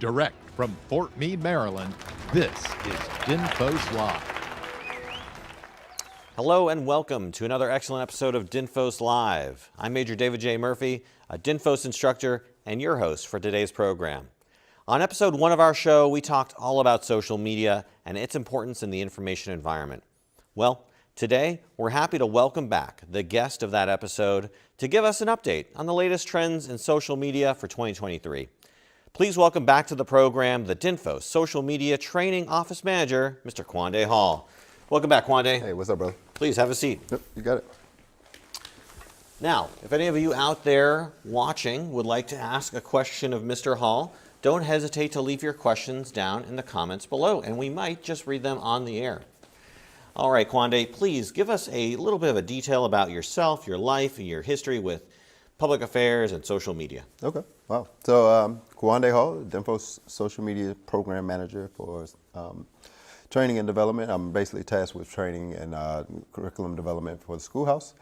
Direct from Fort Meade, Maryland, this is DINFOS Live. Hello and welcome to another excellent episode of DINFOS Live. I'm Major David J. Murphy, a DINFOS instructor and your host for today's program. On episode 1 of our show, we talked all about social media and its importance in the information environment. Well, today we're happy to welcome back the guest of that episode to give us an update on the latest trends in social media for 2023. Please welcome back to the program the DINFOS Social Media Training Office Manager, Mr. Kwande Hall. Welcome back, Kwande. Hey, what's up, brother? Please have a seat. Yep, you got it. Now, if any of you out there watching would like to ask a question of Mr. Hall, don't hesitate to leave your questions down in the comments below, and we might just read them on the air. All right, Kwande, please give us a little bit of a detail about yourself, your life, and your history with public affairs and social media. Okay, wow. So, Kwande Hall, DINFOS Social Media Program Manager for training and development. I'm basically tasked with training and curriculum development for the schoolhouse.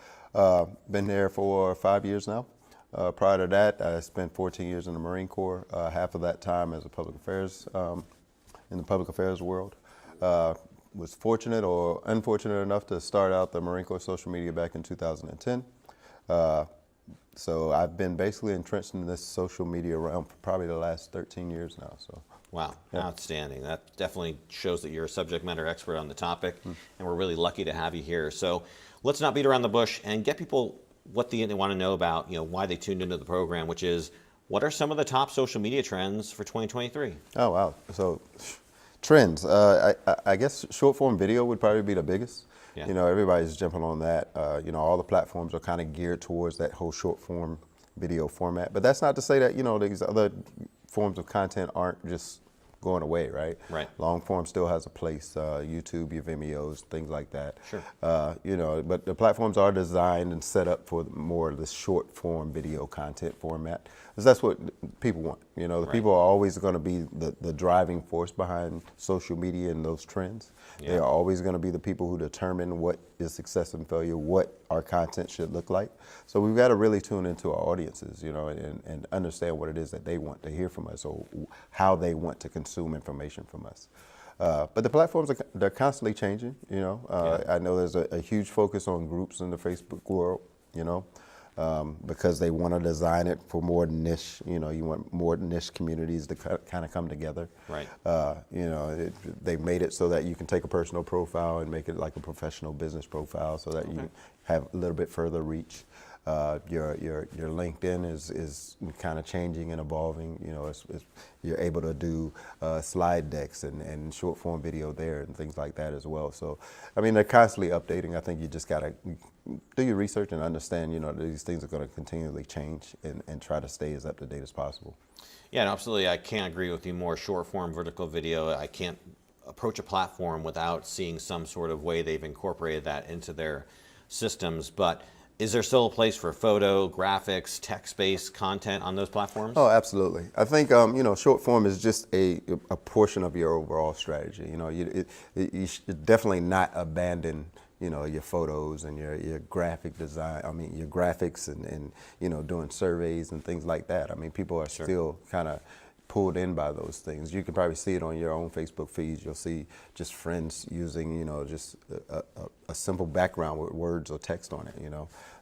Been there for 5 years now. Prior to that, I spent 14 years in the Marine Corps, half of that time as a public affairs, in the public affairs world. Was fortunate or unfortunate enough to start out the Marine Corps social media back in 2010. So I've been basically entrenched in this social media realm for probably the last 13 years now. So. Wow, Yeah. Outstanding. That definitely shows that you're a subject matter expert on the topic, and we're really lucky to have you here. So let's not beat around the bush and get people what they want to know about, why they tuned into the program, which is, what are some of the top social media trends for 2023? Oh, wow. So trends. I guess short form video would probably be the biggest. Yeah. Everybody's jumping on that. All the platforms are kind of geared towards that whole short form video format. But that's not to say that, these other forms of content aren't just going away, right? Right. Long form still has a place, YouTube, your Vimeos, things like that. Sure. But the platforms are designed and set up for more of this short form video content format, because that's what people want. The Right. people are always going to be the driving force behind social media and those trends. Yeah. They are always going to be the people who determine what is success and failure, what our content should look like. So we've got to really tune into our audiences, and understand what it is that they want to hear from us, or how they want to consume information from us. But the platforms, they're constantly changing, I know there's a huge focus on groups in the Facebook world, because they want to design it for more niche, you want more niche communities to kind of come together. Right. They've made it so that you can take a personal profile and make it like a professional business profile, so that you have a little bit further reach. Your LinkedIn is kind of changing and evolving. You're able to do slide decks and short form video there and things like that as well. So, they're constantly updating. I think you just got to do your research and understand, these things are going to continually change, and try to stay as up to date as possible. Yeah, no, absolutely. I can't agree with you more. Short form vertical video, I can't approach a platform without seeing some sort of way they've incorporated that into their systems. But is there still a place for photo, graphics, text-based content on those platforms? Oh, absolutely. I think, short form is just a portion of your overall strategy. You should definitely not abandon, your photos and your graphic design. Your graphics and doing surveys and things like that. People are still kind of pulled in by those things. You can probably see it on your own Facebook feeds. You'll see just friends using, just a simple background with words or text on it,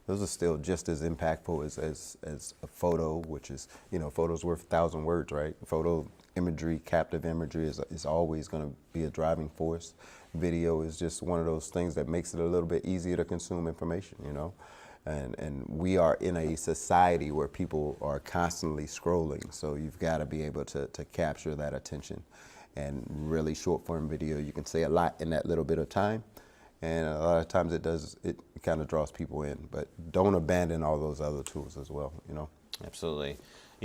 Those are still just as impactful as a photo, which is, photo's worth 1,000 words, right? Photo imagery, captive imagery is always going to be a driving force. Video is just one of those things that makes it a little bit easier to consume information, And we are in a society where people are constantly scrolling, so you've got to be able to capture that attention. And really short form video, you can say a lot in that little bit of time, and a lot of times it kind of draws people in. But don't abandon all those other tools as well, Absolutely.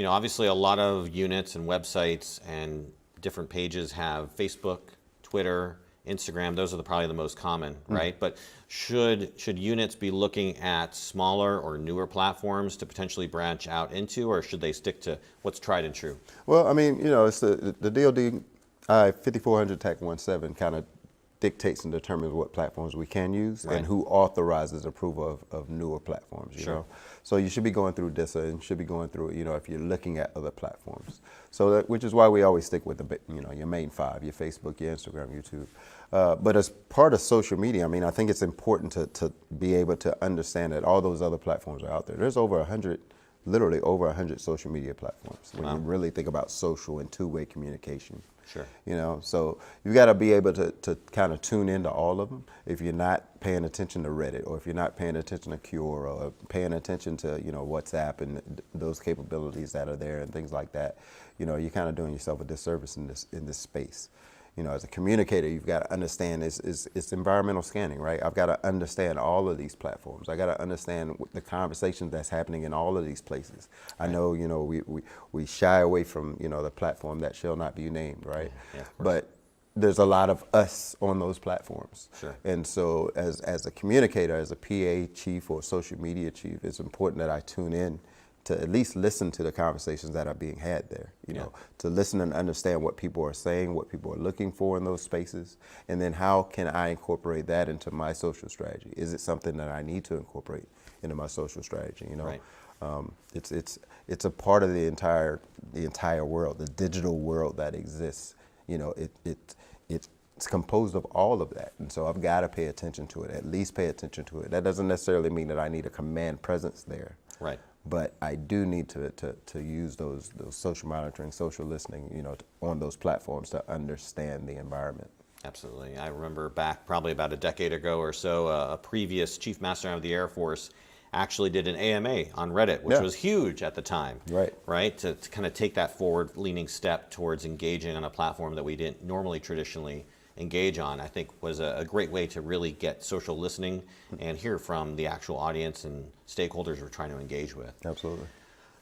Obviously a lot of units and websites and different pages have Facebook, Twitter, Instagram. Those are probably the most common, right? But should units be looking at smaller or newer platforms to potentially branch out into, or should they stick to what's tried and true? Well, it's the DoD 5400 TAC 17 kind of dictates and determines what platforms we can use and who authorizes approval of newer platforms, you know. So you should be going through DISA and should be going through, you know, if you're looking at other platforms. So that, which is why we always stick with the, you know, your main five, your Facebook, your Instagram, YouTube. But as part of social media, I mean, I think it's important to be able to understand that all those other platforms are out there. There's over 100, literally over 100 social media platforms when you really think about social and two-way communication. Sure. You know, so you got to be able to kind of tune into all of them. If you're not paying attention to Reddit, or if you're not paying attention to Cure, or paying attention to, you know, WhatsApp and those capabilities that are there and things like that, you know, you're kind of doing yourself a disservice in this space. You know, as a communicator, you've got to understand it's environmental scanning, right? I've got to understand all of these platforms. I got to understand the conversations that's happening in all of these places. I know, you know, we shy away from, you know, the platform that shall not be named, right? Yeah, but there's a lot of us on those platforms. Sure. And so as a communicator, as a PA chief or social media chief, it's important that I tune in to at least listen to the conversations that are being had there, you know, to listen and understand what people are saying, what people are looking for in those spaces, and then how can I incorporate that into my social strategy? Is it something that I need to incorporate into my social strategy, you know? It's a part of the entire world, the digital world that exists. You know, it's composed of all of that, and so I've got to pay attention to it, at least pay attention to it. That doesn't necessarily mean that I need a command presence there. Right. But I do need to use those social monitoring, social listening, you know, on those platforms to understand the environment. Absolutely. I remember back probably about a decade ago or so, a previous Chief Master of the Air Force actually did an AMA on Reddit, which was huge at the time. Right. To kind of take that forward-leaning step towards engaging on a platform that we didn't normally traditionally engage on, I think was a great way to really get social listening and hear from the actual audience and stakeholders we're trying to engage with. Absolutely.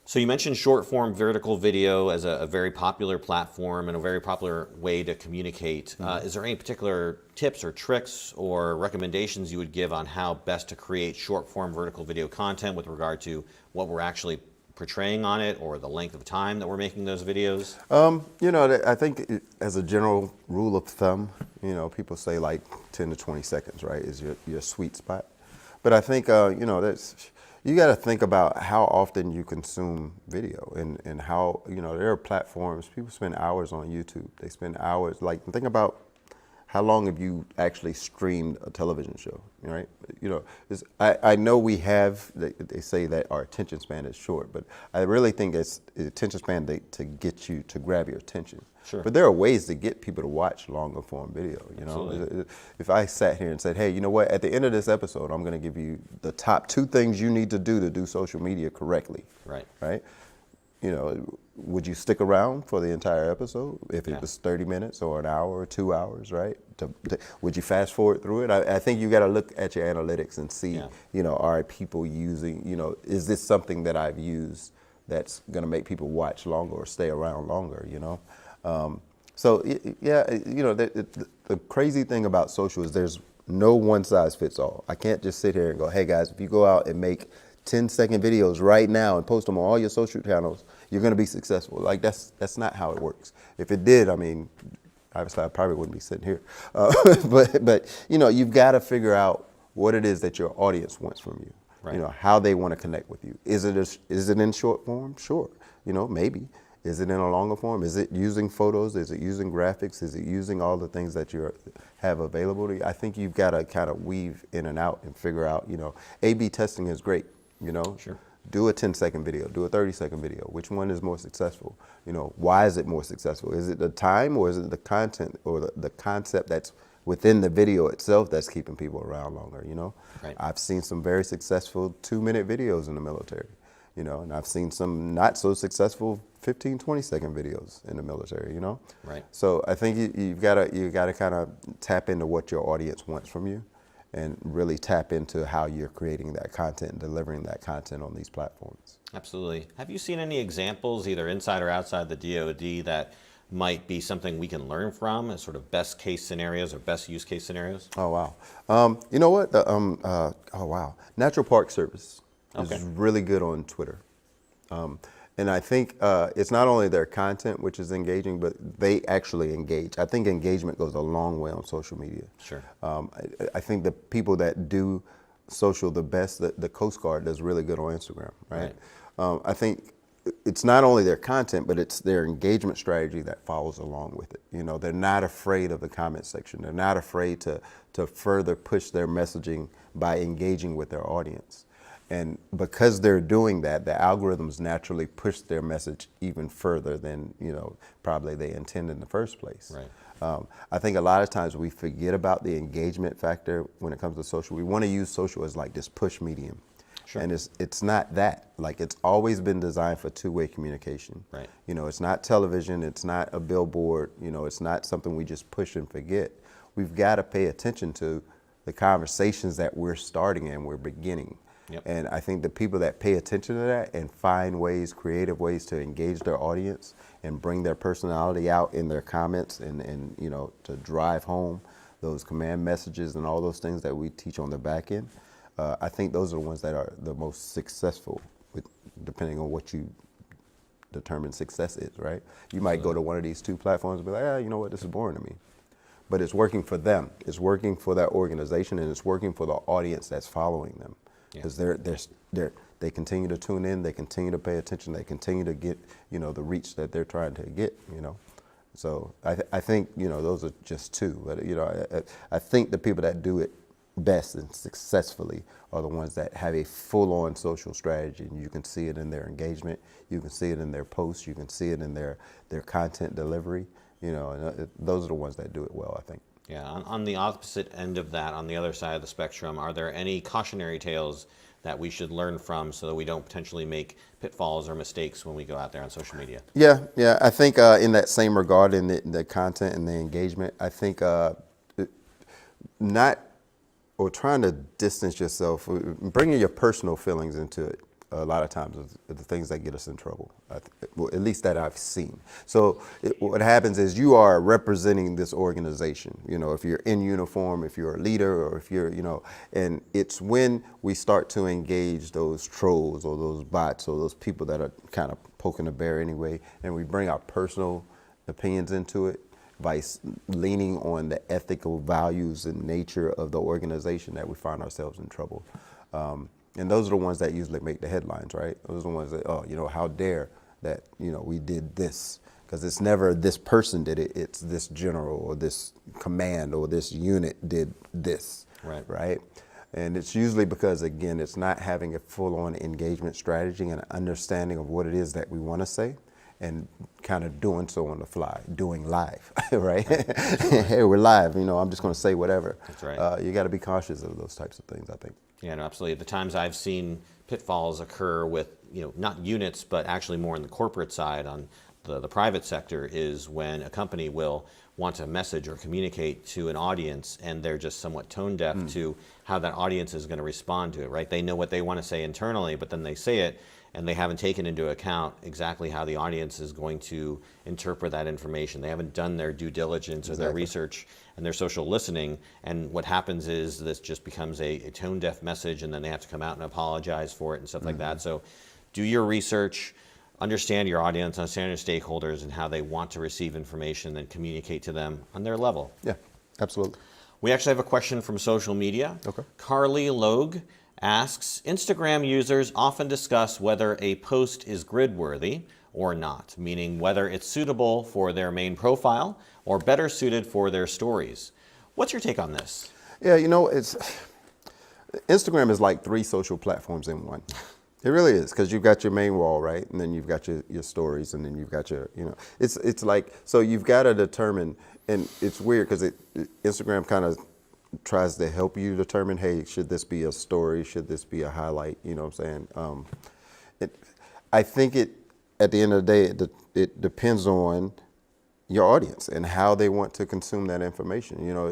So you mentioned short form vertical video as a very popular platform and a very popular way to communicate. Is there any particular tips or tricks or recommendations you would give on how best to create short form vertical video content with regard to what we're actually portraying on it, or the length of time that we're making those videos? You know, I think as a general rule of thumb, you know, people say like 10 to 20 seconds, right, is your sweet spot. But I think, you know, you got to think about how often you consume video and how, you know, there are platforms, people spend hours on YouTube. They spend hours, like, think about how long have you actually streamed a television show, right? You know, I know we have, they say that our attention span is short, but I really think it's attention span to get you, to grab your attention. Sure. But there are ways to get people to watch longer form video, you know? Absolutely. If I sat here and said, hey, you know what, at the end of this episode, I'm gonna give you the top 2 things you need to do social media correctly. Right? You know, would you stick around for the entire episode if it was 30 minutes or an hour or 2 hours, right? Would you fast forward through it? I think you got to look at your analytics and see, you know, are people using, you know, is this something that I've used that's going to make people watch longer or stay around longer, you know? So, yeah, you know, the crazy thing about social is there's no one size fits all. I can't just sit here and go, hey, guys, if you go out and make 10-second videos right now and post them on all your social channels, you're going to be successful. Like, that's not how it works. If it did, I mean, obviously I probably wouldn't be sitting here. But you know, you've got to figure out what it is that your audience wants from you. You know, how they want to connect with you. Is it in short form? Sure. You know, maybe. Is it in a longer form? Is it using photos? Is it using graphics? Is it using all the things that you have available to you? I think you've got to kind of weave in and out and figure out, you know, A/B testing is great. You know, do a 10-second video, do a 30-second video. Which one is more successful? You know, why is it more successful? Is it the time, or is it the content or the concept that's within the video itself that's keeping people around longer, you know? I've seen some very successful 2-minute videos in the military, you know, and I've seen some not so successful 15, 20-second videos in the military, you know? So I think you've got to kind of tap into what your audience wants from you, and really tap into how you're creating that content and delivering that content on these platforms. Absolutely. Have you seen any examples, either inside or outside the DoD, that might be something we can learn from as sort of best case scenarios or best use case scenarios? Oh, wow. You know what? Oh, wow. Natural Park Service is really good on Twitter. And I think it's not only their content which is engaging, but they actually engage. I think engagement goes a long way on social media. Sure. I think the people that do social the best, the Coast Guard does really good on Instagram, right? I think it's not only their content, but it's their engagement strategy that follows along with it. You know, they're not afraid of the comment section. They're not afraid to further push their messaging by engaging with their audience. And because they're doing that, the algorithms naturally push their message even further than, you know, probably they intended in the first place. Right. I think a lot of times we forget about the engagement factor when it comes to social. We want to use social as like this push medium. Sure. And it's not that. Like, it's always been designed for two-way communication. Right. You know, it's not television, it's not a billboard, you know, it's not something we just push and forget. We've got to pay attention to the conversations that we're starting and we're beginning. Yep. And I think the people that pay attention to that and find ways, creative ways to engage their audience and bring their personality out in their comments and you know, to drive home those command messages and all those things that we teach on the back end, I think those are the ones that are the most successful, depending on what you determine success is, right? You might go to one of these two platforms and be like, you know what, this is boring to me. But it's working for them. It's working for that organization, and it's working for the audience that's following them. Because they continue to tune in, they continue to pay attention, they continue to get, you know, the reach that they're trying to get, you know. So I think, you know, those are just two. But, you know, I think the people that do it best and successfully are the ones that have a full-on social strategy, and you can see it in their engagement, you can see it in their posts, you can see it in their content delivery, you know, and those are the ones that do it well, I think. Yeah, on the opposite end of that, on the other side of the spectrum, are there any cautionary tales that we should learn from so that we don't potentially make pitfalls or mistakes when we go out there on social media? Yeah, I think in that same regard, in the content and the engagement, I think not, or trying to distance yourself, bringing your personal feelings into it, a lot of times are the things that get us in trouble, well, at least that I've seen. So what happens is you are representing this organization, you know, if you're in uniform, if you're a leader, or if you're, you know, and it's when we start to engage those trolls or those bots or those people that are kind of poking the bear anyway, and we bring our personal opinions into it by leaning on the ethical values and nature of the organization, that we find ourselves in trouble. And those are the ones that usually make the headlines, right? Those are the ones that, oh, you know, how dare that, you know, we did this. Because it's never this person did it, it's this general or this command or this unit did this, right? And it's usually because, again, it's not having a full-on engagement strategy and an understanding of what it is that we want to say, and kind of doing so on the fly, doing live, right? Hey, we're live, you know, I'm just going to say whatever. That's right. You got to be cautious of those types of things, I think. Yeah, no, absolutely. The times I've seen pitfalls occur with, you know, not units, but actually more in the corporate side on the private sector, is when a company will want to message or communicate to an audience and they're just somewhat tone deaf to how that audience is going to respond to it, right? They know what they want to say internally, but then they say it and they haven't taken into account exactly how the audience is going to interpret that information. They haven't done their due diligence or their research and their social listening, and what happens is this just becomes a tone-deaf message, and then they have to come out and apologize for it and stuff like that. So do your research, understand your audience, understand your stakeholders and how they want to receive information, and communicate to them on their level. Yeah, absolutely. We actually have a question from social media. Okay. Carly Logue asks, Instagram users often discuss whether a post is grid-worthy or not, meaning whether it's suitable for their main profile or better suited for their stories. What's your take on this? Yeah, you know, Instagram is like 3 social platforms in one. It really is, because you've got your main wall, right? And then you've got your stories, and then you've got your, you know, it's like, so you've got to determine, and it's weird because Instagram kind of tries to help you determine, hey, should this be a story? Should this be a highlight? You know what I'm saying? I think at the end of the day, it depends on your audience and how they want to consume that information. You know,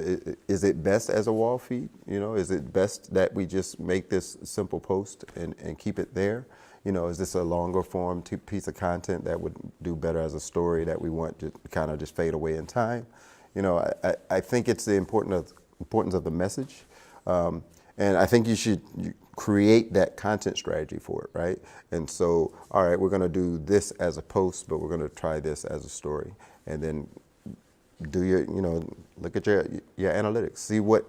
is it best as a wall feed? You know, is it best that we just make this simple post and keep it there? You know, is this a longer form piece of content that would do better as a story that we want to kind of just fade away in time? You know, I think it's the importance of the message. And I think you should create that content strategy for it, right? And so, all right, we're going to do this as a post, but we're going to try this as a story, and then do your, look at your analytics, see what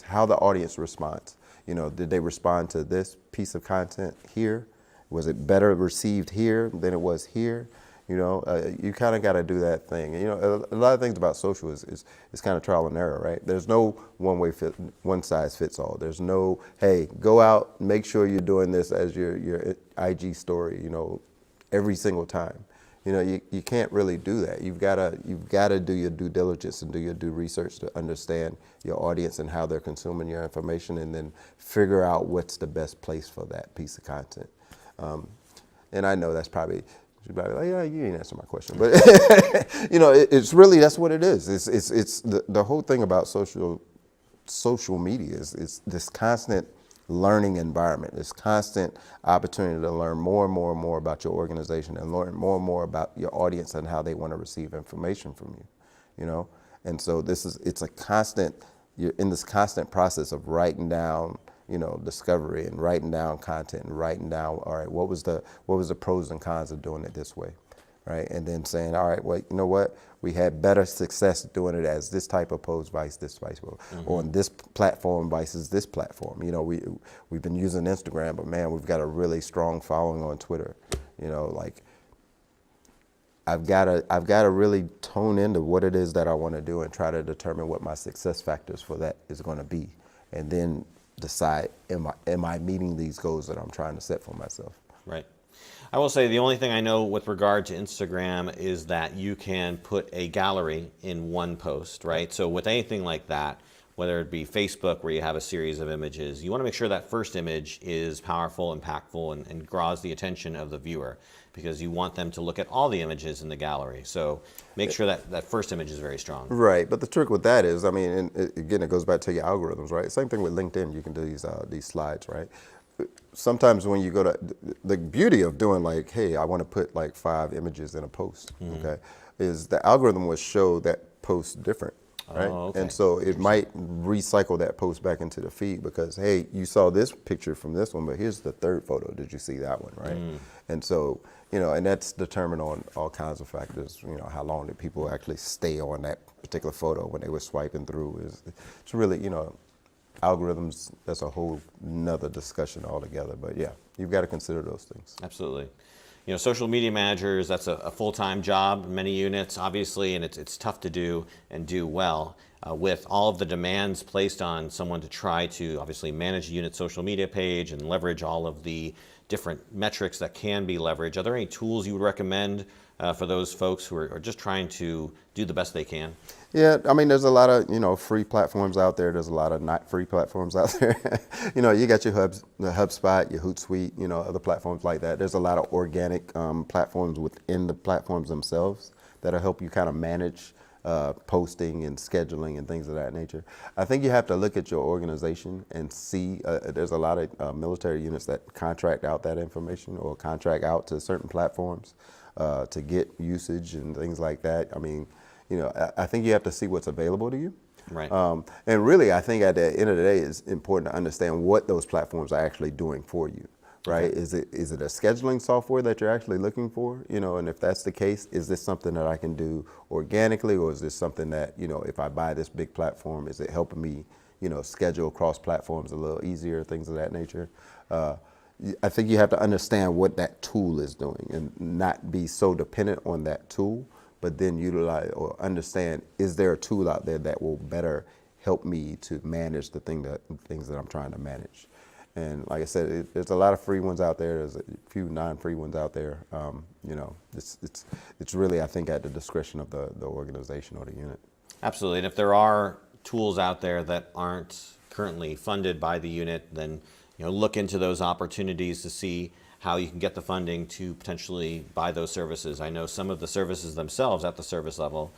how the audience responds. Did they respond to this piece of content here? Was it better received here than it was here? You kind of got to do that thing. A lot of things about social is kind of trial and error, right? There's no one size fits all. There's no, hey, go out, make sure you're doing this as your IG story, every single time. You can't really do that. You've got to do your due diligence and do your due research to understand your audience and how they're consuming your information, and then figure out what's the best place for that piece of content. And I know that's probably, you're probably like, yeah, you ain't answering my question, but it's really, that's what it is. It's the whole thing about social media is this constant learning environment, this constant opportunity to learn more and more and more about your organization, and learn more and more about your audience and how they want to receive information from you. And so it's a constant, you're in this constant process of writing down, discovery, and writing down content, and writing down, all right, what was the pros and cons of doing it this way, right? And then saying, all right, well, you know what? We had better success doing it as this type of post this vice, or on this platform versus this platform. We've been using Instagram, but man, we've got a really strong following on Twitter. I've got to really tone into what it is that I want to do and try to determine what my success factors for that is going to be, and then decide, am I meeting these goals that I'm trying to set for myself? Right. I will say the only thing I know with regard to Instagram is that you can put a gallery in one post, right? So with anything like that, whether it be Facebook where you have a series of images, you want to make sure that first image is powerful, impactful, and draws the attention of the viewer, because you want them to look at all the images in the gallery. So make sure that first image is very strong. Right, but the trick with that is, again, it goes back to your algorithms, right? Same thing with LinkedIn. You can do these slides, right? Sometimes when you go to, the beauty of doing like, hey, I want to put like 5 images in a post, okay, is the algorithm will show that post different, right? Oh, okay. And so it might recycle that post back into the feed because, hey, you saw this picture from this one, but here's the third photo. Did you see that one, right? And so, and that's determined on all kinds of factors, how long did people actually stay on that particular photo when they were swiping through. It's really, algorithms, that's a whole nother discussion altogether. But yeah, you've got to consider those things. Absolutely. Social media managers, that's a full-time job in many units, obviously, and it's tough to do and do well with all of the demands placed on someone to try to obviously manage a unit social media page and leverage all of the different metrics that can be leveraged. Are there any tools you would recommend for those folks who are just trying to do the best they can? Yeah, there's a lot of, free platforms out there. There's a lot of not free platforms out there. You got your the HubSpot, your Hootsuite, other platforms like that. There's a lot of organic platforms within the platforms themselves that'll help you kind of manage posting and scheduling and things of that nature. I think you have to look at your organization and see, there's a lot of military units that contract out that information or contract out to certain platforms to get usage and things like that. I think you have to see what's available to you. Right. And really, I think at the end of the day, it's important to understand what those platforms are actually doing for you. Right? Okay. Is it a scheduling software that you're actually looking for? And if that's the case, is this something that I can do organically, or is this something that, if I buy this big platform, is it helping me, schedule across platforms a little easier, things of that nature? I think you have to understand what that tool is doing and not be so dependent on that tool, but then utilize or understand, is there a tool out there that will better help me to manage the things that I'm trying to manage? And like I said, there's a lot of free ones out there. There's a few non-free ones out there. It's really, I think, at the discretion of the organization or the unit. Absolutely. And if there are tools out there that aren't currently funded by the unit, then look into those opportunities to see how you can get the funding to potentially buy those services. I know some of the services themselves at the service level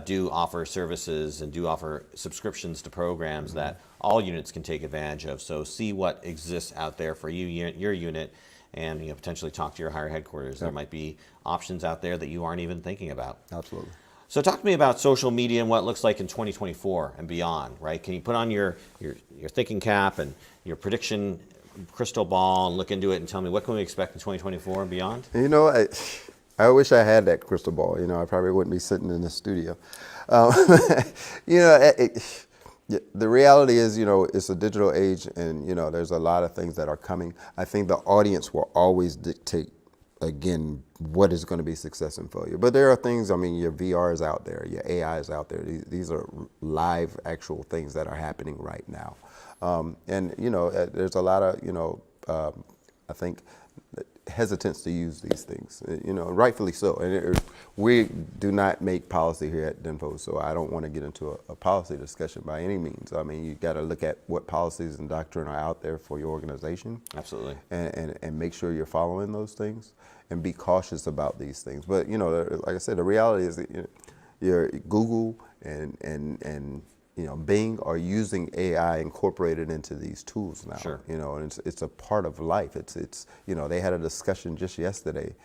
do offer services and do offer subscriptions to programs that all units can take advantage of. So see what exists out there for you, your unit, and potentially talk to your higher headquarters. Yep. There might be options out there that you aren't even thinking about. Absolutely. So talk to me about social media and what it looks like in 2024 and beyond, right? Can you put on your thinking cap and your prediction crystal ball and look into it and tell me what can we expect in 2024 and beyond? You know, I wish I had that crystal ball. You know, I probably wouldn't be sitting in the studio. Um, you know, the reality is, you know, it's a digital age, and you know, there's a lot of things that are coming. I think the audience will always dictate, again, what is going to be success and failure. But there are things, I mean, your VR is out there, your AI is out there. These are live, actual things that are happening right now. And, you know, there's a lot of, you know, I think, hesitance to use these things, you know, rightfully so. And we do not make policy here at DINFOS, so I don't want to get into a policy discussion by any means. I mean, you got to look at what policies and doctrine are out there for your organization. Absolutely. And make sure you're following those things and be cautious about these things. But, you know, like I said, the reality is that, you know, your Google and you know, Bing are using AI incorporated into these tools now. Sure. You know, and it's a part of life. It's you know, they had a discussion just yesterday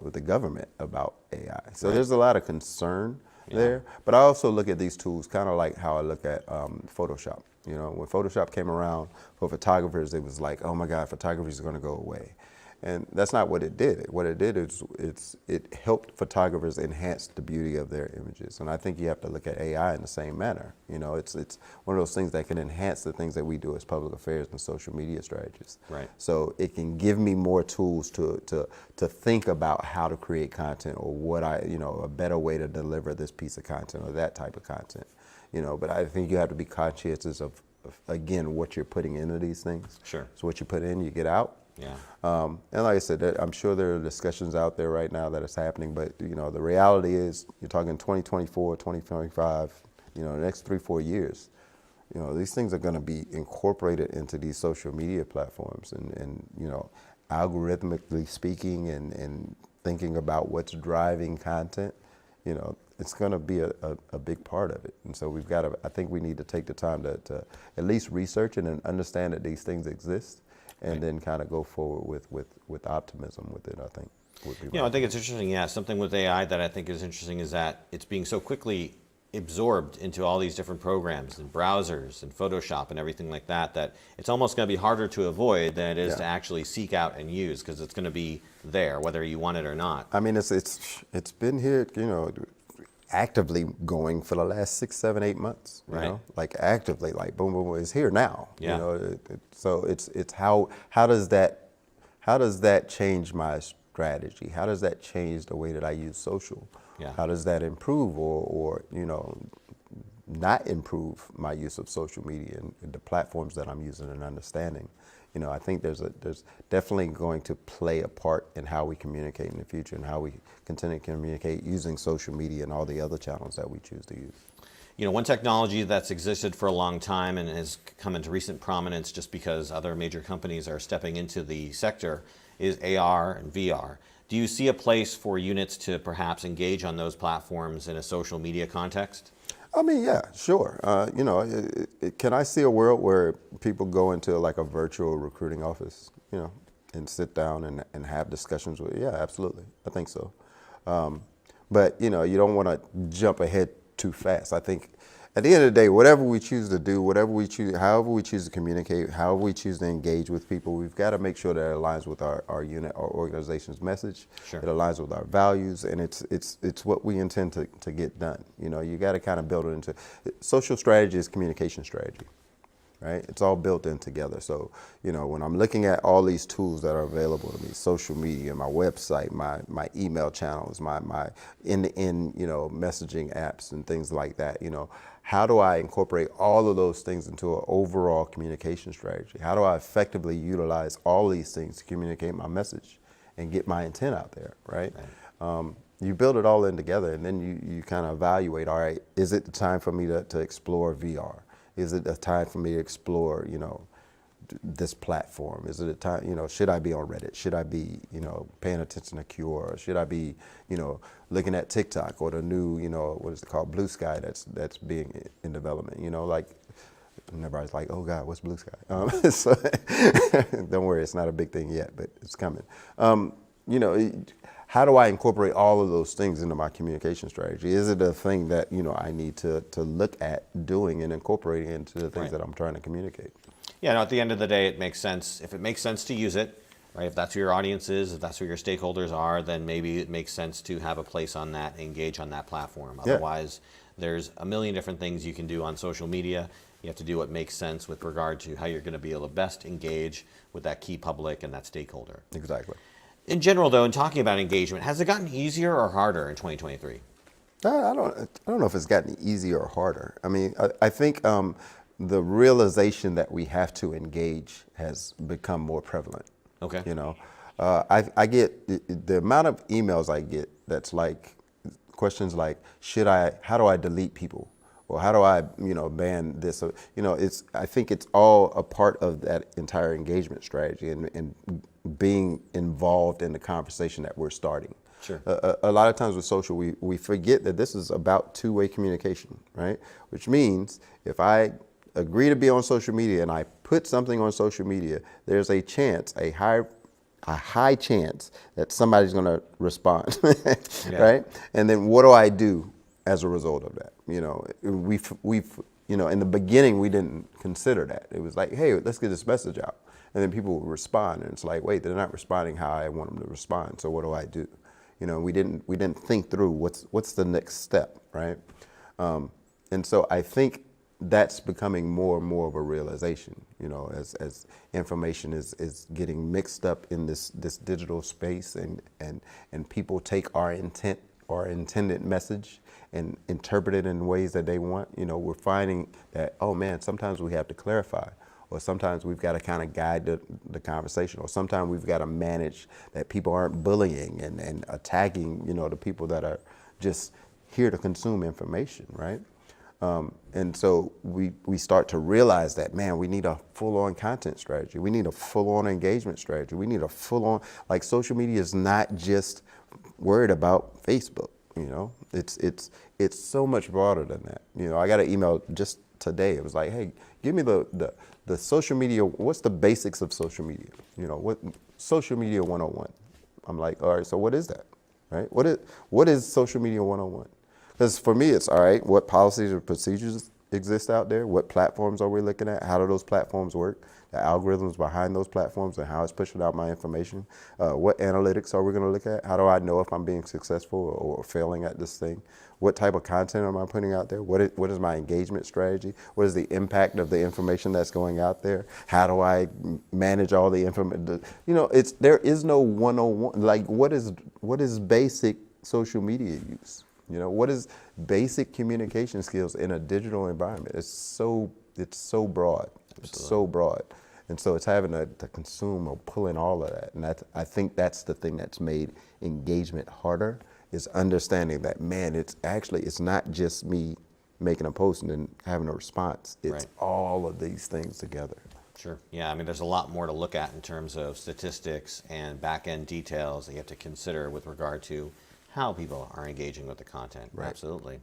with the government about AI. So right. There's a lot of concern there. But I also look at these tools kind of like how I look at Photoshop. You know, when Photoshop came around for photographers, it was like, oh my God, photography is going to go away. And that's not what it did. What it did is it helped photographers enhance the beauty of their images. And I think you have to look at AI in the same manner. You know, it's one of those things that can enhance the things that we do as public affairs and social media strategists. Right. So it can give me more tools to think about how to create content, or what you know, a better way to deliver this piece of content or that type of content. You know, but I think you have to be conscientious of again, what you're putting into these things. Sure. So what you put in, you get out. Yeah. And like I said, I'm sure there are discussions out there right now that it's happening, but you know, the reality is you're talking 2024, 2025, you know, the next 3-4 years, you know, these things are going to be incorporated into these social media platforms, and you know, algorithmically speaking and thinking about what's driving content, you know, it's going to be a big part of it. And so we've got to, I think we need to take the time to at least research it and understand that these things exist. And right. Then kind of go forward with optimism with it, I think, would be right. You know, I think it's interesting, yeah, something with AI that I think is interesting is that it's being so quickly absorbed into all these different programs and browsers and Photoshop and everything like that, that it's almost going to be harder to avoid than it is to actually seek out and use, because it's going to be there, whether you want it or not. I mean, it's been here, you know, actively going for the last 6, 7, 8 months, you know, like actively, like boom, boom, boom, it's here now. Yeah. You know, so it's how does that change my strategy? How does that change the way that I use social? Yeah. How does that improve or you know, not improve my use of social media and the platforms that I'm using and understanding? You know, I think there's definitely going to play a part in how we communicate in the future and how we continue to communicate using social media and all the other channels that we choose to use. You know, one technology that's existed for a long time and has come into recent prominence just because other major companies are stepping into the sector is AR and VR. Do you see a place for units to perhaps engage on those platforms in a social media context? I mean, yeah, sure. You know, can I see a world where people go into like a virtual recruiting office, you know, and sit down and have discussions with? Yeah, absolutely. I think so. But, you know, you don't want to jump ahead too fast. I think at the end of the day, whatever we choose to do, however we choose to communicate, however we choose to engage with people, we've got to make sure that it aligns with our unit, our organization's message. Sure. It aligns with our values, and it's what we intend to get done. You know, you got to kind of build it into social strategy is communication strategy, right? It's all built in together. So, you know, when I'm looking at all these tools that are available to me, social media, my website, my email channels, my end-to-end, you know, messaging apps and things like that, you know, how do I incorporate all of those things into an overall communication strategy? How do I effectively utilize all these things to communicate my message and get my intent out there, right? You build it all in together, and then you kind of evaluate, all right, is it the time for me to explore VR? Is it a time for me to explore, you know, this platform? Is it a time, you know, should I be on Reddit? Should I be, you know, paying attention to Cure? Or should I be, you know, looking at TikTok or the new, you know, what is it called, Blue Sky that's being in development? You know, like, and everybody's like, oh God, what's Blue Sky? So, don't worry, it's not a big thing yet, but it's coming. You know, how do I incorporate all of those things into my communication strategy? Is it a thing that, you know, I need to look at doing and incorporating into the things that I'm trying to communicate? Yeah, no, at the end of the day, it makes sense. If it makes sense to use it, right? If that's who your audience is, if that's who your stakeholders are, then maybe it makes sense to have a place on that, engage on that platform. Yeah. Otherwise, there's a million different things you can do on social media. You have to do what makes sense with regard to how you're going to be able to best engage with that key public and that stakeholder. Exactly. In general, though, in talking about engagement, has it gotten easier or harder in 2023? I don't know if it's gotten easier or harder. I mean, I think the realization that we have to engage has become more prevalent. Okay. You know, I get the amount of emails I get that's like questions like, how do I delete people? Or how do I, ban this? So, I think it's all a part of that entire engagement strategy and being involved in the conversation that we're starting. Sure. A lot of times with social, we forget that this is about two-way communication, right? Which means if I agree to be on social media and I put something on social media, there's a chance, a high chance that somebody's going to respond, right? And then what do I do as a result of that? We've in the beginning we didn't consider that. It was like, hey, let's get this message out, and then people would respond, and it's like, wait, they're not responding how I want them to respond. So what do I do? We didn't think through what's the next step, right? And so I think that's becoming more and more of a realization, as information is getting mixed up in this digital space, and people take our intended message and interpret it in ways that they want. We're finding that, oh man, sometimes we have to clarify, or sometimes we've got to kind of guide the conversation, or sometimes we've got to manage that people aren't bullying and attacking, the people that are just here to consume information, right? And so we start to realize that, man, we need a full-on content strategy. We need a full-on engagement strategy. We need a full-on, like, social media is not just worried about Facebook. It's so much broader than that. I got an email just today. It was like, hey, give me the social media. What's the basics of social media? What social media 101? I'm like, all right, so what is that, right? What is social media 101? Because for me, it's all right, what policies or procedures exist out there? What platforms are we looking at? How do those platforms work? The algorithms behind those platforms and how it's pushing out my information. What analytics are we going to look at? How do I know if I'm being successful or failing at this thing? What type of content am I putting out there? What is my engagement strategy? What is the impact of the information that's going out there? How do I manage all the information? There is no 101. Like, what is basic social media use? What is basic communication skills in a digital environment? It's so broad. It's so broad. And so it's having to consume or pull in all of that. And I think that's the thing that's made engagement harder, is understanding that, man, it's not just me making a post and then having a response. It's all of these things together. Sure. Yeah, I mean, there's a lot more to look at in terms of statistics and back-end details that you have to consider with regard to how people are engaging with the content. Right. Absolutely.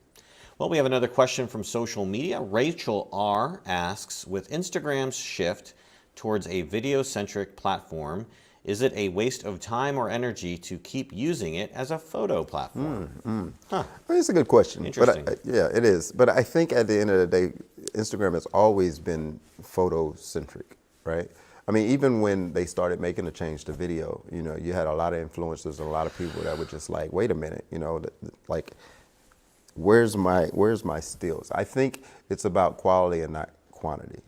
Well, we have another question from social media. Rachel R. asks, with Instagram's shift towards a video-centric platform, is it a waste of time or energy to keep using it as a photo platform? Huh. Well, it's a good question. Interesting. But yeah, it is. But I think at the end of the day, Instagram has always been photo-centric, right? I mean, even when they started making the change to video, you had a lot of influencers and a lot of people that were just like, wait a minute, like, where's my stills? I think it's about quality and not quantity.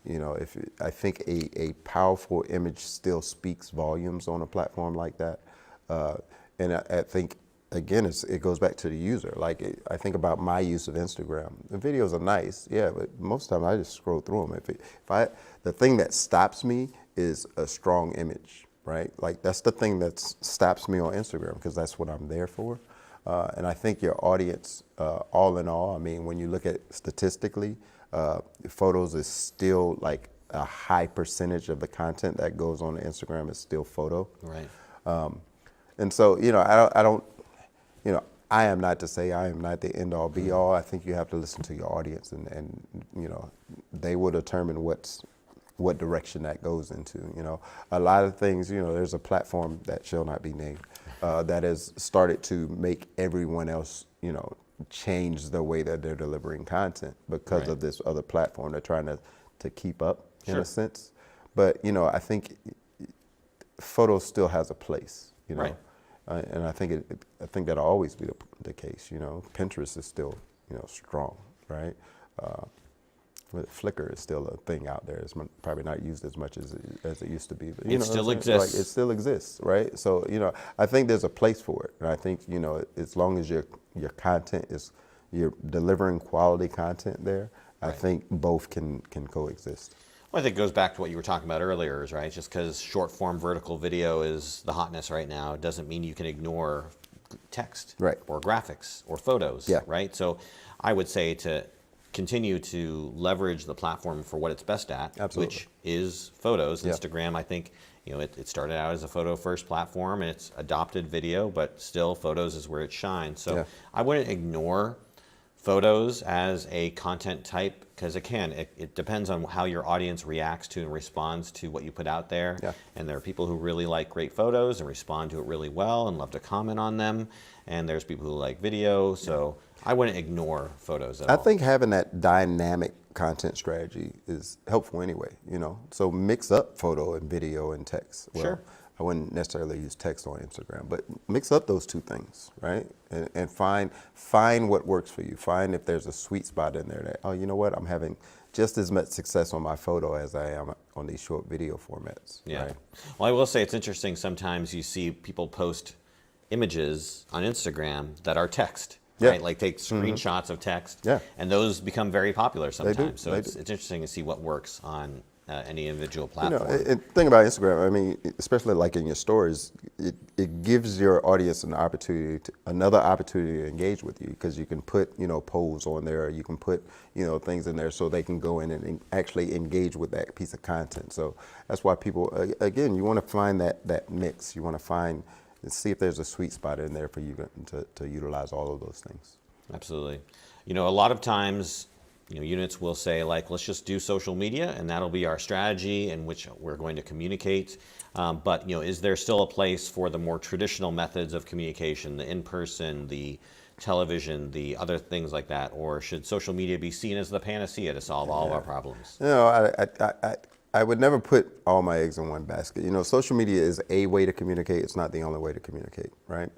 I think a powerful image still speaks volumes on a platform like that. And I think, again, it goes back to the user. Like, I think about my use of Instagram. The videos are nice, yeah, but most of the time I just scroll through them. The thing that stops me is a strong image, right? Like, that's the thing that stops me on Instagram, because that's what I'm there for. And I think your audience, all in all, I mean, when you look at statistically, photos is still like a high percentage of the content that goes on Instagram is still photo. Right. And so, I am not to say I am not the end all be all. I think you have to listen to your audience, and they will determine what direction that goes into. A lot of things, there's a platform that shall not be named that has started to make everyone else, change the way that they're delivering content because of this other platform. They're trying to keep up in a sense. But I think photo still has a place. Right. And I think that'll always be the case. Pinterest is still strong, right? But Flickr is still a thing out there. It's probably not used as much as it used to be. But, it still exists. Like, it still exists, right? So I think there's a place for it, and I think as long as your content you're delivering quality content there, I think both can coexist. Well, I think it goes back to what you were talking about earlier, right? Just because short form vertical video is the hotness right now doesn't mean you can ignore text, right, or graphics or photos, yeah, right? So I would say to continue to leverage the platform for what it's best at, absolutely, which is photos. Yeah. Instagram, I think, it started out as a photo first platform and it's adopted video, but still photos is where it shines. So yeah, I wouldn't ignore photos as a content type, because it depends on how your audience reacts to and responds to what you put out there. Yeah. And there are people who really like great photos and respond to it really well and love to comment on them. And there's people who like video. So I wouldn't ignore photos at all. I think having that dynamic content strategy is helpful anyway, So mix up photo and video and text. Well, sure. I wouldn't necessarily use text on Instagram, but mix up those two things, right? And find what works for you. Find if there's a sweet spot in there that, you know what, I'm having just as much success on my photo as I am on these short video formats. Yeah. Right? Well, I will say it's interesting. Sometimes you see people post images on Instagram that are text. Yeah. Right? Like take screenshots of text, yeah, and those become very popular sometimes. They do. So it's interesting to see what works on any individual You platform. know, and thing about Instagram, I mean, especially like in your stories, it gives your audience another opportunity to engage with you, because you can put, polls on there, you can put, things in there so they can go in and actually engage with that piece of content. So that's why people, again, you want to find that mix. You want to find and see if there's a sweet spot in there for you to utilize all of those things. Absolutely. A lot of times, units will say, like, let's just do social media and that'll be our strategy in which we're going to communicate. But, is there still a place for the more traditional methods of communication, the in-person, the television, the other things like that? Or should social media be seen as the panacea to solve all of our problems? I would never put all my eggs in one basket. Social media is a way to communicate. It's not the only way to communicate, right?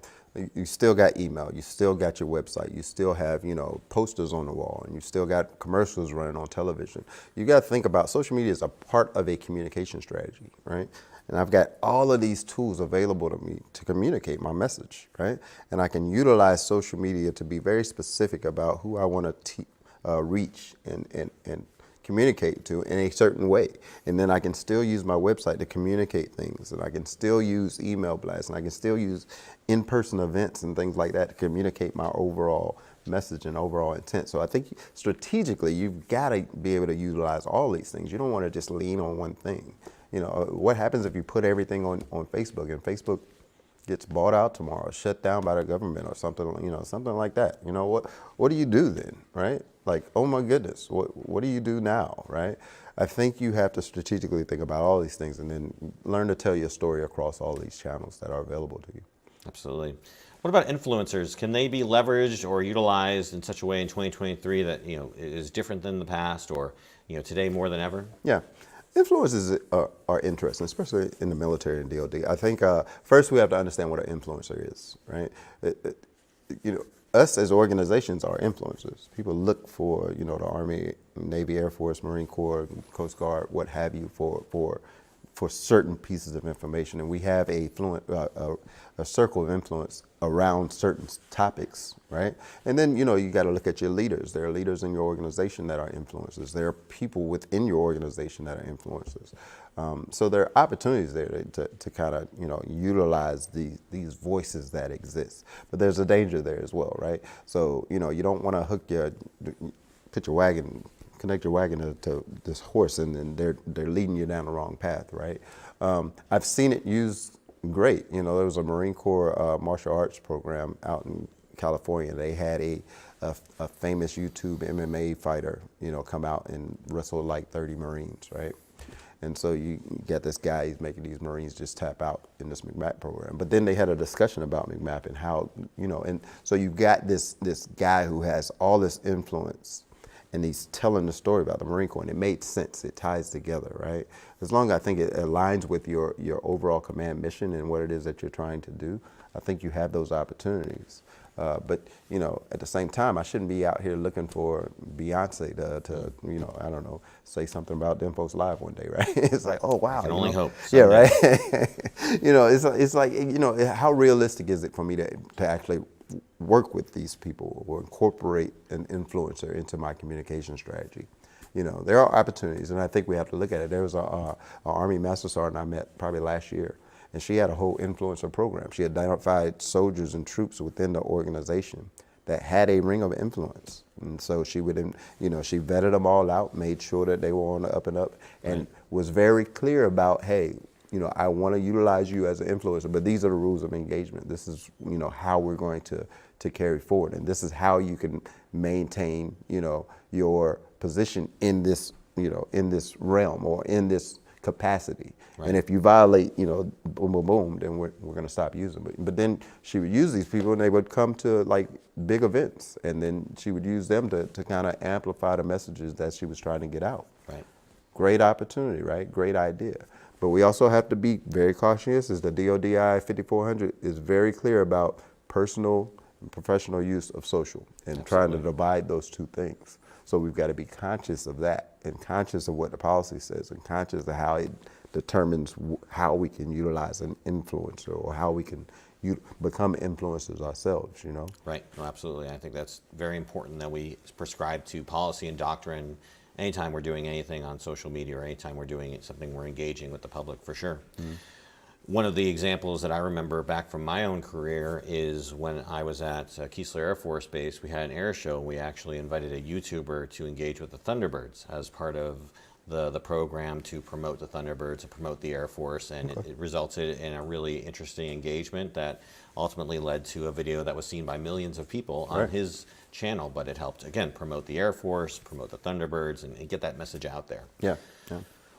You still got email, you still got your website, you still have, posters on the wall, and you still got commercials running on television. You got to think about social media as a part of a communication strategy, right? And I've got all of these tools available to me to communicate my message, right? And I can utilize social media to be very specific about who I want to reach and communicate to in a certain way. And then I can still use my website to communicate things, and I can still use email blasts, and I can still use in-person events and things like that to communicate my overall message and overall intent. So I think strategically, you've got to be able to utilize all these things. You don't want to just lean on one thing. What happens if you put everything on Facebook and Facebook gets bought out tomorrow, shut down by the government or something, something like that? What do you do then, right? Like, oh my goodness, what do you do now, right? I think you have to strategically think about all these things and then learn to tell your story across all these channels that are available to you. Absolutely. What about influencers? Can they be leveraged or utilized in such a way in 2023 that is different than the past, or today more than ever? Yeah. Influencers are interesting, especially in the military and DoD. I think first we have to understand what an influencer is, right? Us as organizations are influencers. People look for, the Army, Navy, Air Force, Marine Corps, Coast Guard, what have you, for certain pieces of information, and we have a circle of influence around certain topics, right? And then you got to look at your leaders. There are leaders in your organization that are influencers. There are people within your organization that are influencers. So there are opportunities there to kind of utilize these voices that exist. But there's a danger there as well, right? So you don't want to connect your wagon to this horse, and then they're leading you down the wrong path, right? I've seen it used great. There was a Marine Corps martial arts program out in California. They had a famous YouTube MMA fighter, come out and wrestle like 30 Marines, right? And so you get this guy, he's making these Marines just tap out in this McMap program. But then they had a discussion about McMap and how, and so you've got this guy who has all this influence, and he's telling the story about the Marine Corps, and it made sense. It ties together, right? As long as I think it aligns with your overall command mission and what it is that you're trying to do, I think you have those opportunities. But you know, at the same time, I shouldn't be out here looking for Beyonce to you know, I don't know, say something about DINFOS Live one day, right? It's like, oh wow, I can only hope. Yeah, right. You know, it's like, you know, how realistic is it for me to actually work with these people or incorporate an influencer into my communication strategy? You know, there are opportunities, and I think we have to look at it. There was a Army Master Sergeant I met probably last year, and she had a whole influencer program. She identified soldiers and troops within the organization that had a ring of influence. And so she would, you know, she vetted them all out, made sure that they were on the up and up, and was very clear about, hey, you know, I want to utilize you as an influencer, but these are the rules of engagement. This is, you know, how we're going to carry forward, and this is how you can maintain, you know, your position in this, you know, in this realm or in this capacity. And if you violate, you know, boom, boom, boom, then we're going to stop using them. But then she would use these people, and they would come to like big events, and then she would use them to kind of amplify the messages that she was trying to get out. Right. Great opportunity, right? Great idea. But we also have to be very cautious, as the DODI 5400 is very clear about personal and professional use of social, and trying to divide those two things. So we've got to be conscious of that, and conscious of what the policy says, and conscious of how it determines how we can utilize an influencer, or how we can become influencers ourselves, you know? Right, no, absolutely. I think that's very important that we prescribe to policy and doctrine anytime we're doing anything on social media, or anytime we're doing something we're engaging with the public, for sure. One of the examples that I remember back from my own career is when I was at Keesler Air Force Base. We had an air show. We actually invited a YouTuber to engage with the Thunderbirds as part of the program to promote the Thunderbirds, to promote the Air Force, and it resulted in a really interesting engagement that ultimately led to a video that was seen by millions of people on his channel. But it helped, again, promote the Air Force, promote the Thunderbirds, and get that message out there. Yeah.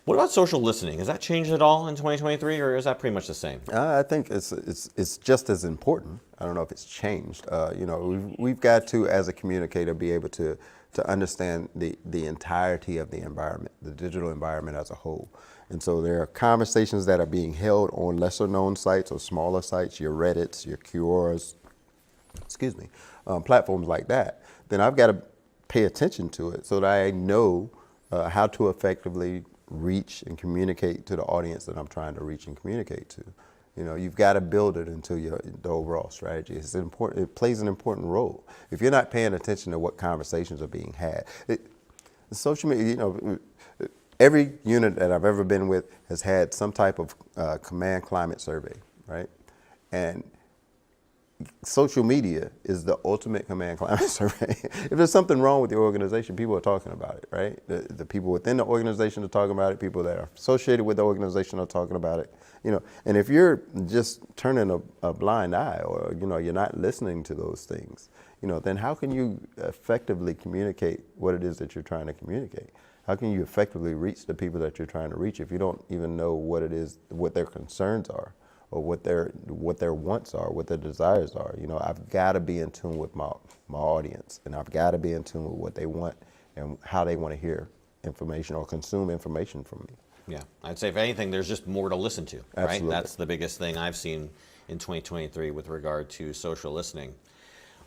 What about social listening? Has that changed at all in 2023, or is that pretty much the same? I think it's just as important. I don't know if it's changed. You know, we've got to, as a communicator, be able to understand the entirety of the environment, the digital environment as a whole. And so there are conversations that are being held on lesser known sites or smaller sites, your Reddits, your Quoras, platforms like that. Then I've got to pay attention to it so that I know how to effectively reach and communicate to the audience that I'm trying to reach and communicate to. You know, you've got to build it into the overall strategy. It's important. It plays an important role. If you're not paying attention to what conversations are being had, social media, you know, every unit that I've ever been with has had some type of command climate survey, right? And social media is the ultimate command climate survey. If there's something wrong with the organization, people are talking about it, right? The people within the organization are talking about it. People that are associated with the organization are talking about it. You know, and if you're just turning a blind eye, or you know, you're not listening to those things, you know, then how can you effectively communicate what it is that you're trying to communicate? How can you effectively reach the people that you're trying to reach if you don't even know what it is, what their concerns are, or what their wants are, what their desires are? You know, I've got to be in tune with my audience, and I've got to be in tune with what they want and how they want to hear information or consume information from me. Yeah, I'd say if anything, there's just more to listen to, right? Absolutely. That's the biggest thing I've seen in 2023 with regard to social listening.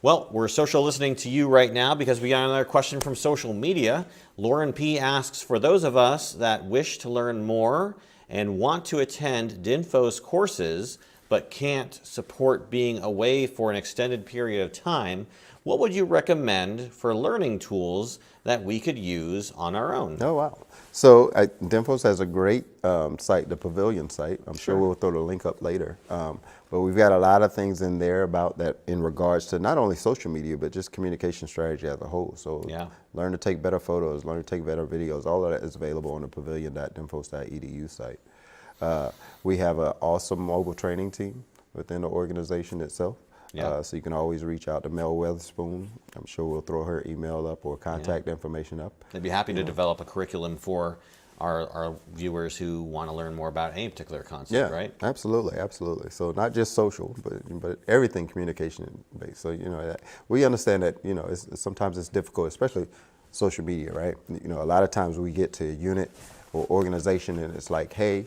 Well, we're social listening to you right now because we got another question from social media. Lauren P. asks, for those of us that wish to learn more and want to attend DINFOS courses but can't support being away for an extended period of time, what would you recommend for learning tools that we could use on our own? Oh, wow. So DINFOS has a great site, the Pavilion site. I'm sure we'll throw the link up later. But we've got a lot of things in there about that in regards to not only social media, but just communication strategy as a whole. So learn to take better photos, learn to take better videos. All of that is available on the pavilion.dinfos.edu site. We have an awesome mobile training team within the organization itself. So you can always reach out to Mel Weatherspoon. I'm sure we'll throw her email up or contact information up. They'd be happy to develop a curriculum for our viewers who want to learn more about any particular concept, right? Absolutely, absolutely. So not just social, but everything communication based. So, you know, we understand that, you know, sometimes it's difficult, especially social media, right? You know, a lot of times we get to a unit or organization and it's like, hey,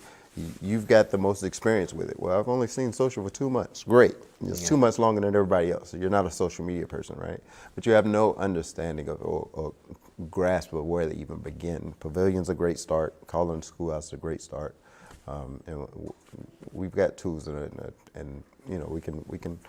you've got the most experience with it. Well, I've only seen social for 2 months. Great. It's 2 months longer than everybody else. So you're not a social media person, right? But you have no understanding of or grasp of where to even begin. Pavilion's a great start. Calling the schoolhouse is a great start. And we've got tools and you know, we can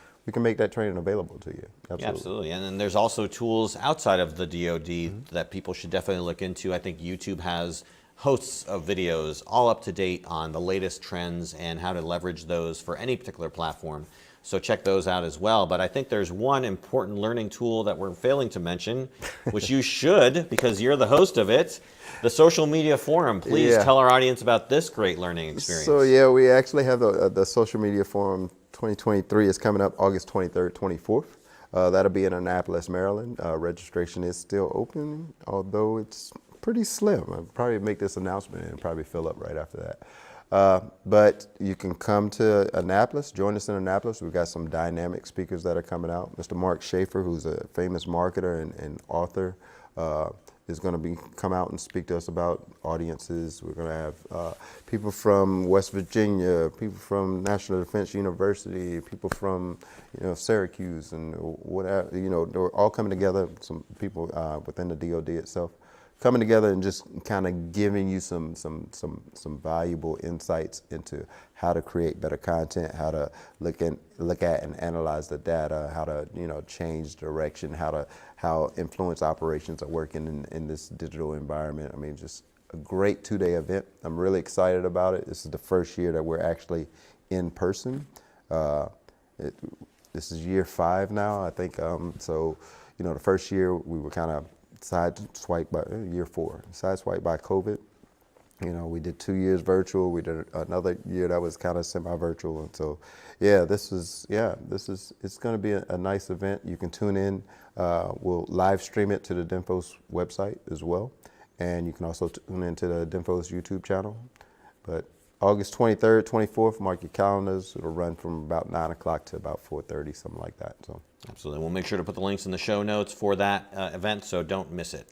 make that training available to you. Absolutely. Yeah, absolutely. And then there's also tools outside of the DoD that people should definitely look into. I think YouTube has hosts of videos all up to date on the latest trends and how to leverage those for any particular platform. So check those out as well. But I think there's one important learning tool that we're failing to mention, which you should because you're the host of it, the social media forum. Please tell our audience about this great learning experience. So yeah, we actually have the social media forum 2023 is coming up August 23rd, 24th. That'll be in Annapolis, Maryland. Registration is still open, although it's pretty slim. I'll probably make this announcement and probably fill up right after that. But you can come to Annapolis, join us in Annapolis. We've got some dynamic speakers that are coming out. Mr. Mark Schaefer, who's a famous marketer and author, is going to come out and speak to us about audiences. We're going to have people from West Virginia, people from National Defense University, people from Syracuse and whatever. They're all coming together. Some people within the DoD itself coming together and just kind of giving you some valuable insights into how to create better content, how to look at and analyze the data, how to change direction, how influence operations are working in this digital environment. I mean, just a great 2-day event. I'm really excited about it. This is the first year that we're actually in person. This is year 5 now, I think. So, the first year we were kind of sideswiped by year 4, sideswiped by COVID. We did 2 years virtual. We did another year that was kind of semi-virtual, and so it's going to be a nice event. You can tune in. We'll live stream it to the DINFOS website as well, and you can also tune into the DINFOS YouTube channel. But August 23rd, 24th, mark your calendars. It'll run from about 9 o'clock to about 4:30, something like that. So. Absolutely. We'll make sure to put the links in the show notes for that event, so don't miss it.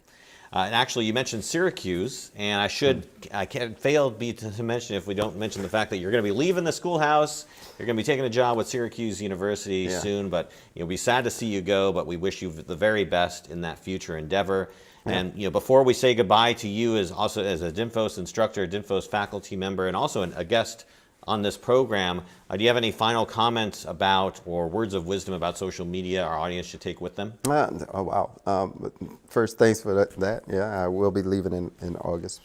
And actually, you mentioned Syracuse, and I can't fail to mention if we don't mention the fact that you're going to be leaving the schoolhouse. You're going to be taking a job with Syracuse University soon, but it'll be sad to see you go, but we wish you the very best in that future endeavor. And before we say goodbye to you as a DINFOS instructor, DINFOS faculty member, and also a guest on this program, do you have any final comments about or words of wisdom about social media our audience should take with them? Oh, wow. First, thanks for that. Yeah, I will be leaving in August.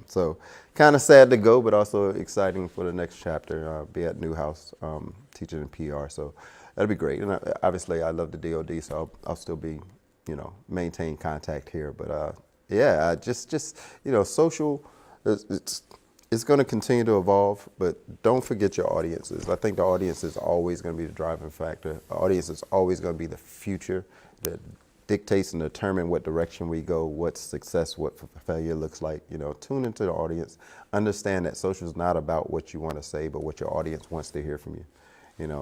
So kind of sad to go, but also exciting for the next chapter. Be at Newhouse teaching in PR. So that'll be great. And obviously, I love the DoD, so I'll still be, maintain contact here. But just social, it's going to continue to evolve, but don't forget your audiences. I think the audience is always going to be the driving factor. The audience is always going to be the future that dictates and determines what direction we go, what success, what failure looks like. Tune into the audience. Understand that social is not about what you want to say, but what your audience wants to hear from you.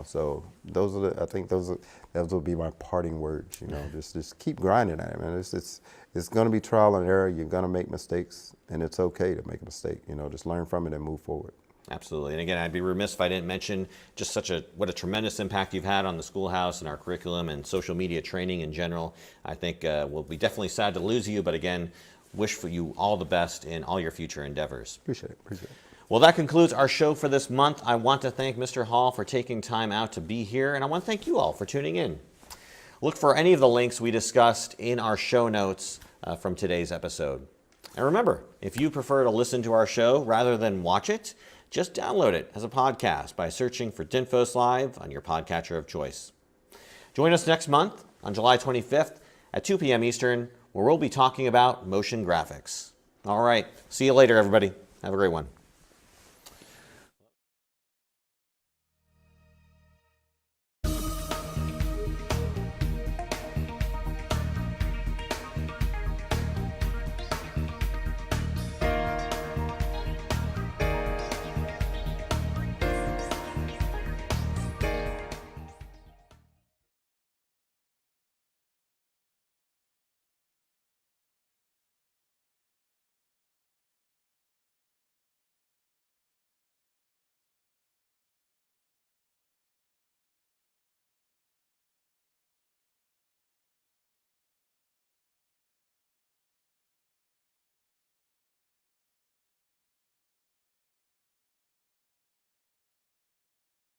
So those will be my parting words. Just keep grinding at it, man. It's going to be trial and error. You're going to make mistakes, and it's okay to make a mistake. Just learn from it and move forward. Absolutely. And again, I'd be remiss if I didn't mention just what a tremendous impact you've had on the schoolhouse and our curriculum and social media training in general. I think we'll be definitely sad to lose you, but again, wish for you all the best in all your future endeavors. Appreciate it. Well, that concludes our show for this month. I want to thank Mr. Hall for taking time out to be here, and I want to thank you all for tuning in. Look for any of the links we discussed in our show notes from today's episode. And remember, if you prefer to listen to our show rather than watch it, just download it as a podcast by searching for DINFOS Live on your podcatcher of choice. Join us next month on July 25th at 2 p.m. Eastern, where we'll be talking about motion graphics. All right, see you later, everybody. Have a great one.